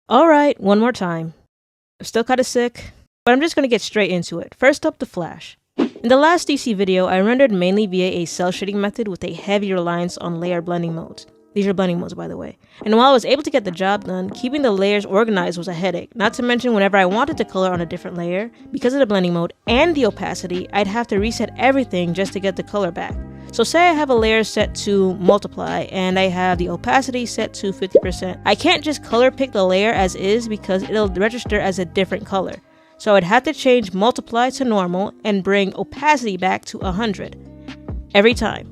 Alright, one more time. I'm still kinda sick, but I'm just gonna get straight into it. First up, the Flash. In the last DC video, I rendered mainly via a cell shading method with a heavy reliance on layer blending modes. These are blending modes, by the way. And while I was able to get the job done, keeping the layers organized was a headache. Not to mention whenever I wanted to color on a different layer, because of the blending mode and the opacity, I'd have to reset everything just to get the color back. So say I have a layer set to multiply and I have the opacity set to 50%. I can't just color pick the layer as is because it'll register as a different color. So I'd have to change multiply to normal and bring opacity back to 100. Every time.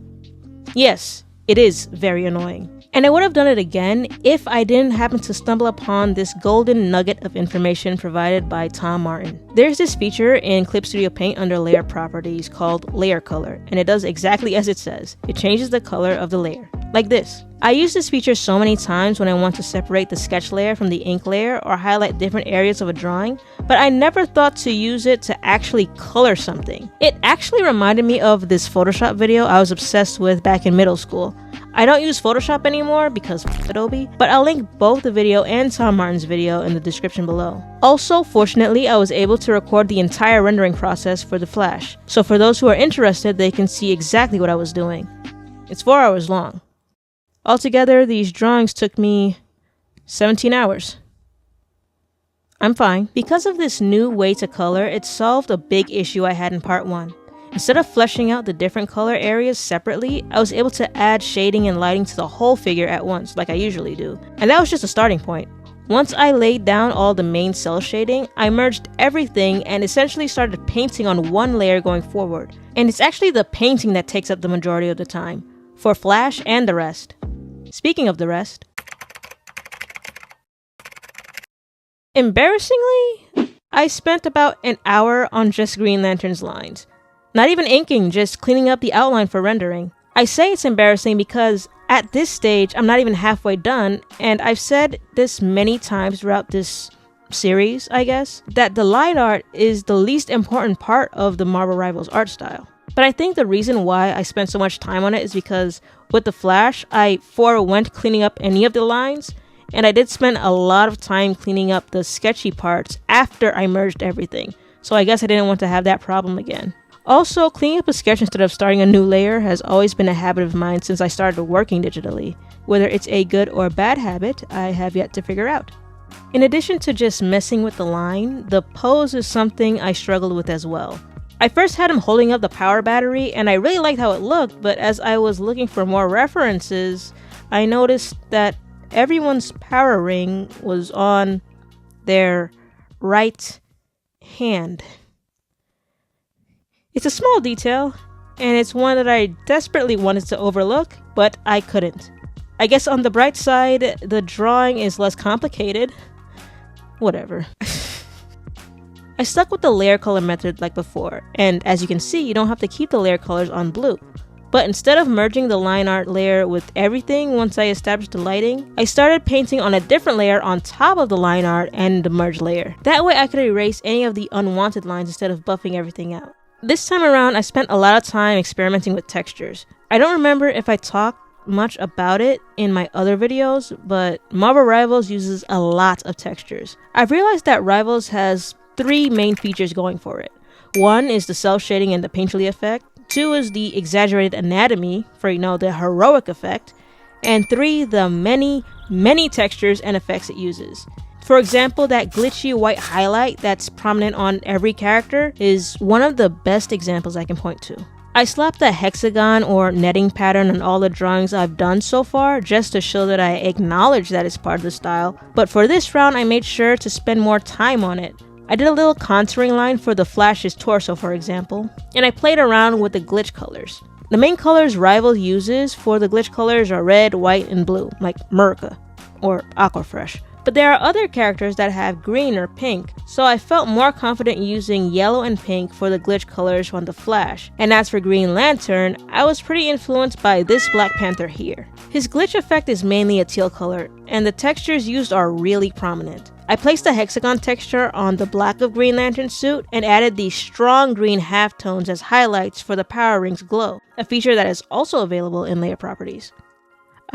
Yes, it is very annoying. And I would have done it again if I didn't happen to stumble upon this golden nugget of information provided by Tom Martin. There's this feature in clipstudiopaint under layer properties called layer color, and it does exactly as it says. It changes the color of the layer, like this. I use this feature so many times when I want to separate the sketch layer from the ink layer or highlight different areas of a drawing, but I never thought to use it to actually color something. It actually reminded me of this Photoshop video I was obsessed with back in middle school. I don't use Photoshop anymore because Adobe, but I'll link both the video and Tom Martin's video in the description below. Also, fortunately, I was able to record the entire rendering process for the Flash, so for those who are interested, they can see exactly what I was doing. It's 4 hours long. Altogether, these drawings took me 17 hours. I'm fine. Because of this new way to color, it solved a big issue I had in part 1. Instead of fleshing out the different color areas separately, I was able to add shading and lighting to the whole figure at once, like I usually do. And that was just a starting point. Once I laid down all the main cell shading, I merged everything and essentially started painting on one layer going forward. And it's actually the painting that takes up the majority of the time, for Flash and the rest. Speaking of the rest, embarrassingly, I spent about an hour on just Green Lantern's lines. Not even inking, just cleaning up the outline for rendering. I say it's embarrassing because at this stage, I'm not even halfway done, and I've said this many times throughout this series, I guess, that the line art is the least important part of the Marvel Rivals art style. But I think the reason why I spent so much time on it is because with the Flash, I forewent cleaning up any of the lines, and I did spend a lot of time cleaning up the sketchy parts after I merged everything. So I guess I didn't want to have that problem again. Also, cleaning up a sketch instead of starting a new layer has always been a habit of mine since I started working digitally. Whether it's a good or bad habit, I have yet to figure out. In addition to just messing with the line, the pose is something I struggled with as well. I first had him holding up the power battery and I really liked how it looked, but as I was looking for more references, I noticed that everyone's power ring was on their right hand. It's a small detail, and it's one that I desperately wanted to overlook, but I couldn't. I guess on the bright side, the drawing is less complicated. Whatever. I stuck with the layer color method like before, and as you can see, you don't have to keep the layer colors on blue. But instead of merging the line art layer with everything once I established the lighting, I started painting on a different layer on top of the line art and the merge layer. That way I could erase any of the unwanted lines instead of buffing everything out. This time around, I spent a lot of time experimenting with textures. I don't remember if I talked much about it in my other videos, but Marvel Rivals uses a lot of textures. I've realized that Rivals has 3 main features going for it. 1 is the cell shading and the painterly effect. 2 is the exaggerated anatomy for, the heroic effect. And 3, the many textures and effects it uses. For example, that glitchy white highlight that's prominent on every character is one of the best examples I can point to. I slapped a hexagon or netting pattern on all the drawings I've done so far just to show that I acknowledge that it's part of the style, but for this round I made sure to spend more time on it. I did a little contouring line for the Flash's torso, for example, and I played around with the glitch colors. The main colors Rival uses for the glitch colors are red, white, and blue, like Murica or Aquafresh. But there are other characters that have green or pink, so I felt more confident using yellow and pink for the glitch colors on the Flash. And as for Green Lantern, I was pretty influenced by this Black Panther here. His glitch effect is mainly a teal color, and the textures used are really prominent. I placed a hexagon texture on the black of Green Lantern's suit and added these strong green halftones as highlights for the power ring's glow, a feature that is also available in layer properties.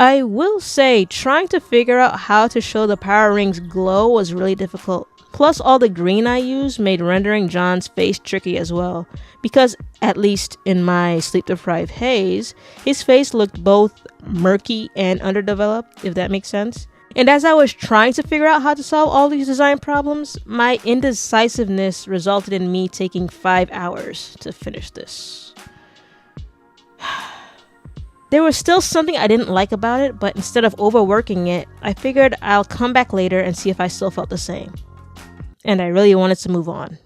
I will say, trying to figure out how to show the power ring's glow was really difficult. Plus, all the green I used made rendering John's face tricky as well, because, at least in my sleep-deprived haze, his face looked both murky and underdeveloped, if that makes sense. And as I was trying to figure out how to solve all these design problems, my indecisiveness resulted in me taking 5 hours to finish this. There was still something I didn't like about it, but instead of overworking it, I figured I'll come back later and see if I still felt the same. And I really wanted to move on.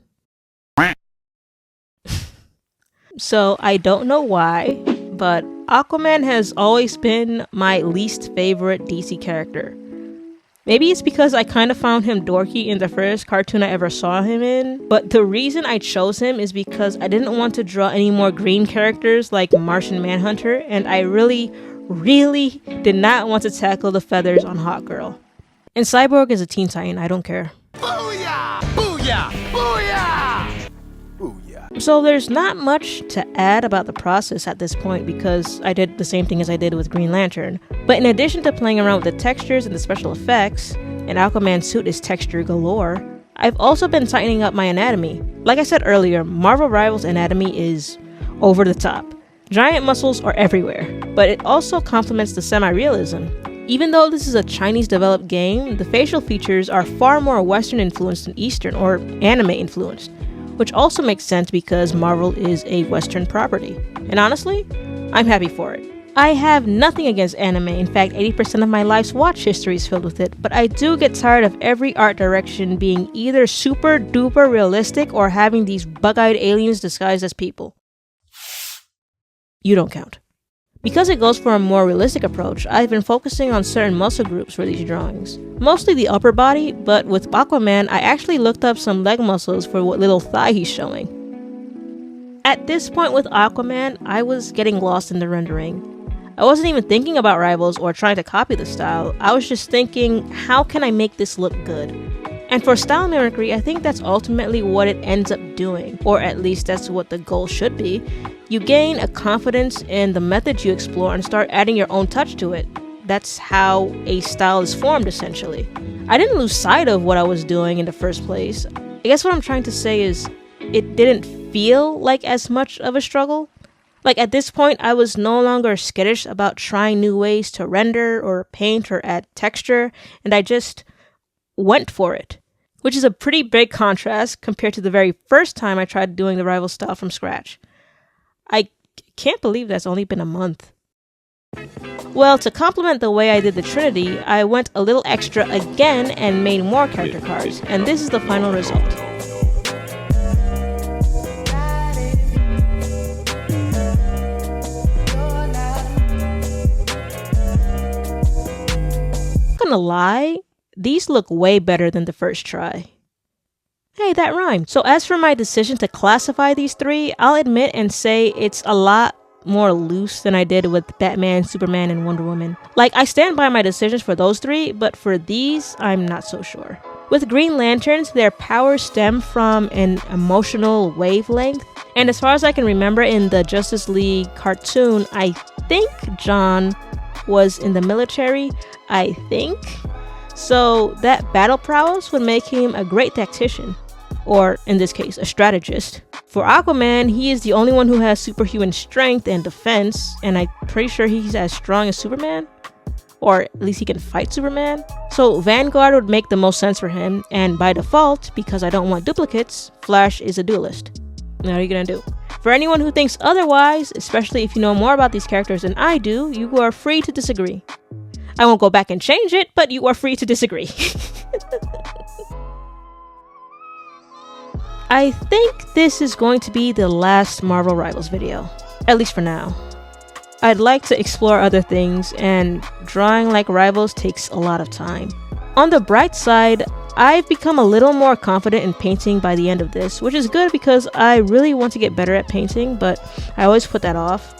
So I don't know why, but Aquaman has always been my least favorite DC character. Maybe it's because I kind of found him dorky in the first cartoon I ever saw him in, but the reason I chose him is because I didn't want to draw any more green characters like Martian Manhunter, and I really did not want to tackle the feathers on Hawkgirl. And Cyborg is a Teen Titan, I don't care. Booyah! Booyah! Booyah! Booyah! So there's not much to add about the process at this point because I did the same thing as I did with Green Lantern. But in addition to playing around with the textures and the special effects, and Aquaman's suit is texture galore, I've also been tightening up my anatomy. Like I said earlier, Marvel Rivals' anatomy is over the top. Giant muscles are everywhere, but it also complements the semi-realism. Even though this is a Chinese-developed game, the facial features are far more Western-influenced than Eastern or anime-influenced, which also makes sense because Marvel is a Western property. And honestly, I'm happy for it. I have nothing against anime. In fact, 80% of my life's watch history is filled with it, but I do get tired of every art direction being either super duper realistic or having these bug-eyed aliens disguised as people. You don't count. Because it goes for a more realistic approach, I've been focusing on certain muscle groups for these drawings. Mostly the upper body, but with Aquaman, I actually looked up some leg muscles for what little thigh he's showing. At this point with Aquaman, I was getting lost in the rendering. I wasn't even thinking about Rivals or trying to copy the style, I was just thinking, how can I make this look good? And for style mimicry, I think that's ultimately what it ends up doing, or at least that's what the goal should be. You gain a confidence in the methods you explore and start adding your own touch to it. That's how a style is formed, essentially. I didn't lose sight of what I was doing in the first place. I guess what I'm trying to say is, it didn't feel like as much of a struggle. Like at this point, I was no longer skittish about trying new ways to render or paint or add texture, and I just went for it. Which is a pretty big contrast compared to the very first time I tried doing the Rival style from scratch. I can't believe that's only been a month. Well, to complement the way I did the Trinity, I went a little extra again and made more character cards, and this is the final result. I'm not gonna lie, these look way better than the first try. Hey, that rhymed. So as for my decision to classify these three, I'll admit and say it's a lot more loose than I did with Batman, Superman, and Wonder Woman. Like, I stand by my decisions for those three, but for these, I'm not so sure. With Green Lanterns, their powers stem from an emotional wavelength, and as far as I can remember in the Justice League cartoon, I think John was in the military, I think. So that battle prowess would make him a great tactician, or in this case, a strategist. For Aquaman, he is the only one who has superhuman strength and defense, and I'm pretty sure he's as strong as Superman, or at least he can fight Superman. So Vanguard would make the most sense for him, and by default, because I don't want duplicates, Flash is a duelist. Now what are you gonna do? For anyone who thinks otherwise, especially if you know more about these characters than I do, you are free to disagree. I won't go back and change it, but you are free to disagree. I think this is going to be the last Marvel Rivals video, at least for now. I'd like to explore other things, and drawing like Rivals takes a lot of time. On the bright side, I've become a little more confident in painting by the end of this, which is good because I really want to get better at painting, but I always put that off.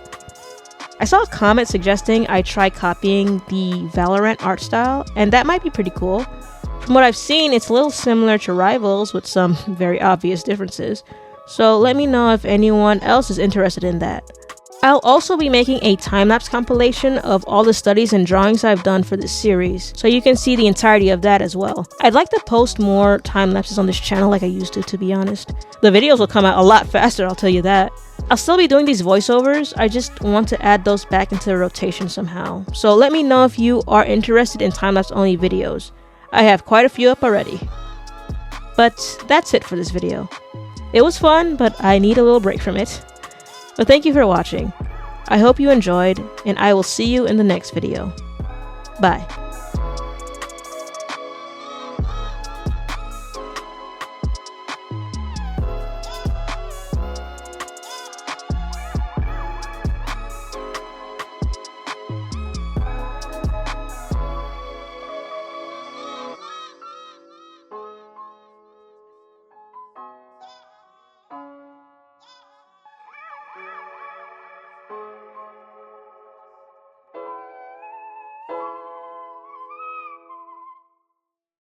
I saw a comment suggesting I try copying the Valorant art style, and that might be pretty cool. From what I've seen, it's a little similar to Rivals with some very obvious differences, so let me know if anyone else is interested in that. I'll also be making a time-lapse compilation of all the studies and drawings I've done for this series, so you can see the entirety of that as well. I'd like to post more time-lapses on this channel like I used to be honest. The videos will come out a lot faster, I'll tell you that. I'll still be doing these voiceovers, I just want to add those back into the rotation somehow. So let me know if you are interested in time-lapse only videos. I have quite a few up already. But that's it for this video. It was fun, but I need a little break from it. But thank you for watching. I hope you enjoyed, and I will see you in the next video. Bye.